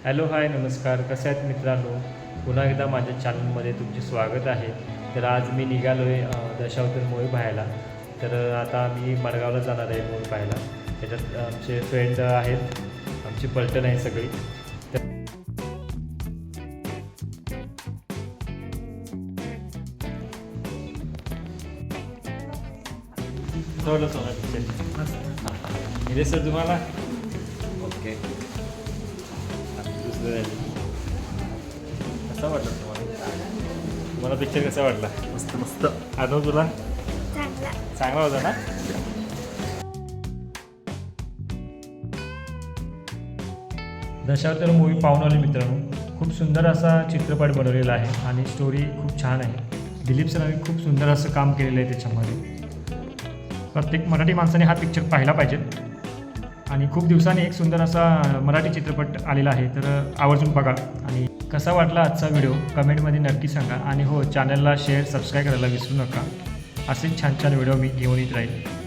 Hello hi नमस्कार, कसे आहेत मित्रांनो. पुन्हा एकदा माझ्या चॅनलमध्ये तुमचे स्वागत आहे. तर आज मी निघालो आहे दशावतार मूवी पाहायला. तर आता मी मडगावला जाणार आहे मूवी पाहायला. त्याच्यात आमचे फ्रेंड आहेत, आमची पलटण आहे सगळी. तर थोडं सोना पिक्चर इथे सर तुम्हाला ओके. दुसरं कसा वाटला तुम्हाला पिक्चर कसा वाटला? मस्त मस्त. आठव तुला चांगला. चांगला होता ना. दशावतार मूवी पाहून आले मित्रांनो. खूप सुंदर असा चित्रपट बनवलेला आहे आणि स्टोरी खूप छान आहे. दिलीप सरांनी खूप सुंदर असं काम केलेलं आहे त्याच्यामध्ये. प्रत्येक मराठी माणसाने हा पिक्चर पाहिला पाहिजे. आणि खूप दिवसांनी एक सुंदर असा मराठी चित्रपट आलेला आहे, तर आवर्जून बघा. आणि कसा वाटला आजचा व्हिडिओ कमेंटमध्ये नक्की सांगा. आणि हो, चॅनलला शेअर सबस्क्राईब करायला विसरू नका. असेच छान छान व्हिडिओ मी घेऊन येत राहील.